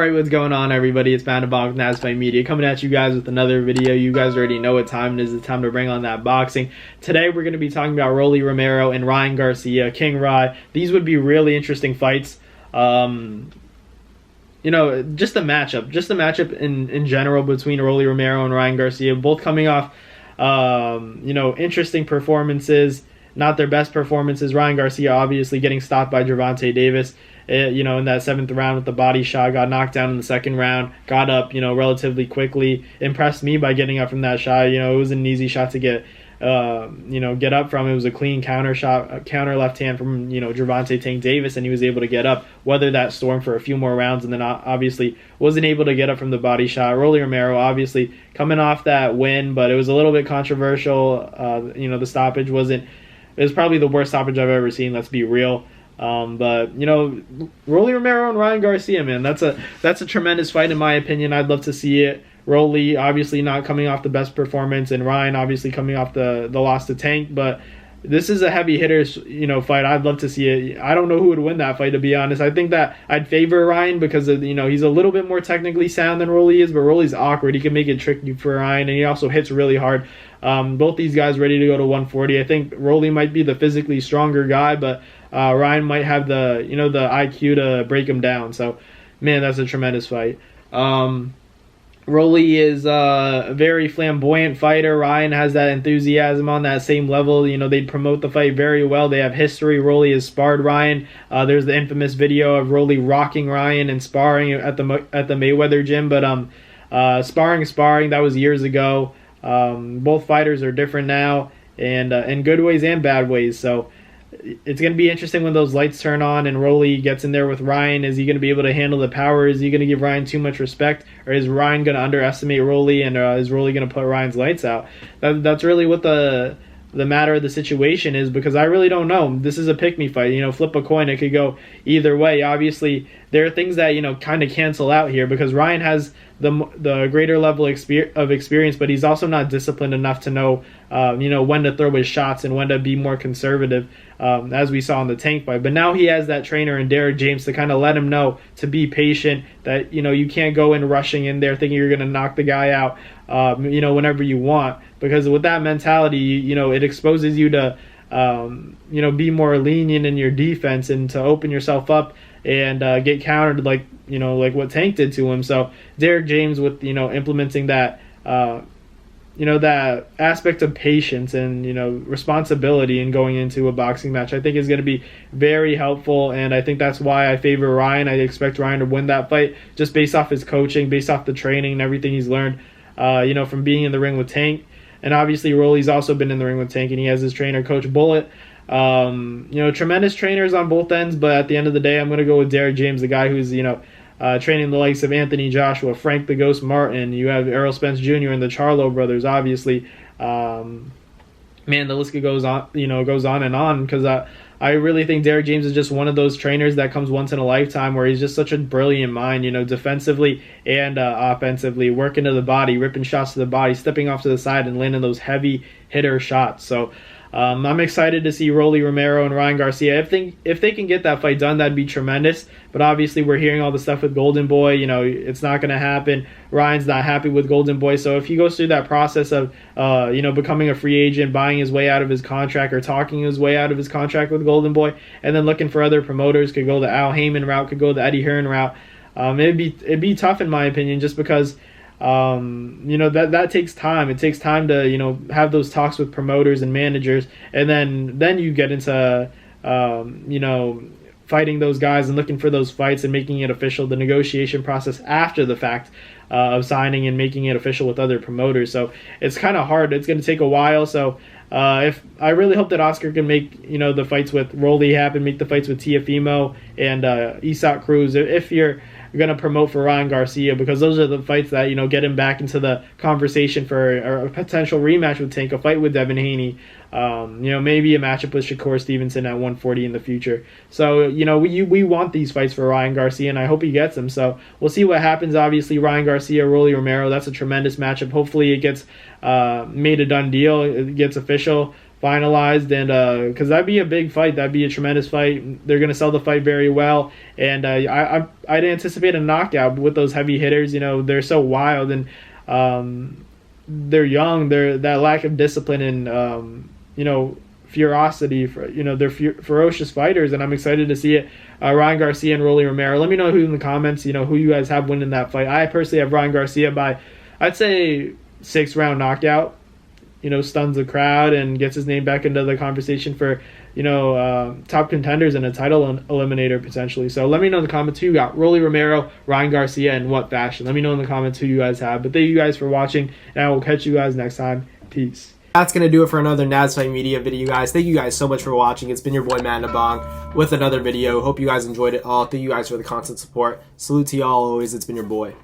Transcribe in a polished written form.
Alright, what's going on, everybody? It's Bound to Box Fight Media coming at you guys with another video. You guys already know what time it is. It's time to bring on that boxing. Today we're going to be talking about Rolly Romero and Ryan Garcia, King Rye. These would be really interesting fights. Just the matchup in general between Rolly Romero and Ryan Garcia, both coming off interesting performances, not their best performances. Ryan Garcia obviously getting stopped by Gervonta Davis, in that 7th round with the body shot, got knocked down in the 2nd round, got up, relatively quickly, impressed me by getting up from that shot. It was an easy shot to get up from. It was a clean counter shot, counter left hand from, Gervonta Tank Davis, and he was able to get up, weather that storm for a few more rounds, and then obviously wasn't able to get up from the body shot. Rolly Romero obviously coming off that win, but it was a little bit controversial. The stoppage it was probably the worst stoppage I've ever seen, let's be real. But Rolly Romero and Ryan Garcia, man, that's a tremendous fight in my opinion. I'd love to see it. Rolly obviously not coming off the best performance, and Ryan obviously coming off the loss to Tank, but this is a heavy hitters, fight. I'd love to see it. I don't know who would win that fight, to be honest. I think that I'd favor Ryan because he's a little bit more technically sound than Rolly is, but Rolly's awkward. He can make it tricky for Ryan, and he also hits really hard. Both these guys ready to go to 140. I think Rolly might be the physically stronger guy, but Ryan might have the the IQ to break him down. So, man, that's a tremendous fight. Rolly is a very flamboyant fighter. Ryan has that enthusiasm on that same level. They promote the fight very well. They have history. Rolly has sparred Ryan. There's the infamous video of Rolly rocking Ryan and sparring at the Mayweather gym. But sparring, that was years ago. Both fighters are different now, and in good ways and bad ways. So it's going to be interesting when those lights turn on and Rolly gets in there with Ryan. Is he going to be able to handle the power? Is he going to give Ryan too much respect? Or is Ryan going to underestimate Rolly, and is Rolly going to put Ryan's lights out? That's really what the matter of the situation is, because I really don't know. This is a pick-me fight. Flip a coin. It could go either way. Obviously, there are things that, kind of cancel out here, because Ryan has the greater level of experience, but he's also not disciplined enough to know, when to throw his shots and when to be more conservative, as we saw in the Tank fight. But now he has that trainer in Derek James to kind of let him know to be patient, that, you can't go in rushing in there thinking you're going to knock the guy out, whenever you want. Because with that mentality, it exposes you to, be more lenient in your defense and to open yourself up and get countered like what Tank did to him. So Derek James with, implementing that, that aspect of patience and, responsibility in going into a boxing match, I think is going to be very helpful. And I think that's why I favor Ryan. I expect Ryan to win that fight just based off his coaching, based off the training and everything he's learned, from being in the ring with Tank. And obviously Rolly's also been in the ring with Tank, and he has his trainer, Coach Bullet. Tremendous trainers on both ends, but at the end of the day, I'm going to go with Derek James, the guy who's, training the likes of Anthony Joshua, Frank the Ghost Martin. You have Errol Spence Jr. and the Charlo brothers, obviously. Man, the list goes on and on, because I really think Derek James is just one of those trainers that comes once in a lifetime, where he's just such a brilliant mind, defensively and offensively, working to the body, ripping shots to the body, stepping off to the side, and landing those heavy hitter shots. So I'm excited to see Rolly Romero and Ryan Garcia. If they can get that fight done, that'd be tremendous. But obviously, we're hearing all the stuff with Golden Boy. It's not going to happen. Ryan's not happy with Golden Boy. So if he goes through that process of, becoming a free agent, buying his way out of his contract, or talking his way out of his contract with Golden Boy, and then looking for other promoters, could go the Al Heyman route, could go the Eddie Hearn route. It'd be tough in my opinion, just because. That takes time. It takes time to, have those talks with promoters and managers, and then you get into, fighting those guys and looking for those fights and making it official, the negotiation process after the fact, of signing and making it official with other promoters. So it's kind of hard. It's going to take a while. So if I really hope that Oscar can make, the fights with Rolly happen, make the fights with Tiafimo and Isak Cruz, if you're going to promote for Ryan Garcia, because those are the fights that, get him back into the conversation for a potential rematch with Tank, a fight with Devin Haney, maybe a matchup with Shakur Stevenson at 140 in the future. So, we want these fights for Ryan Garcia, and I hope he gets them. So we'll see what happens. Obviously, Ryan Garcia, Rolly Romero, that's a tremendous matchup. Hopefully it gets made a done deal, it gets official finalized, and because that'd be a big fight, that'd be a tremendous fight. They're gonna sell the fight very well, and I'd anticipate a knockout with those heavy hitters. You know, they're so wild, and they're young. They're that lack of discipline and you know, ferocity. For you know, they're ferocious fighters, and I'm excited to see it. Ryan Garcia and Rolly Romero. Let me know who in the comments, you know, who you guys have winning that fight. I personally have Ryan Garcia by, I'd say, 6th-round knockout. You know, stuns the crowd and gets his name back into the conversation for, you know, top contenders and a title eliminator potentially. So let me know in the comments who you got. Rolly Romero, Ryan Garcia, and what fashion. Let me know in the comments who you guys have. But thank you guys for watching, and I will catch you guys next time. Peace. That's going to do it for another Nads Fight Media video, guys. Thank you guys so much for watching. It's been your boy, Matt Nabong, with another video. Hope you guys enjoyed it all. Thank you guys for the constant support. Salute to y'all always. It's been your boy.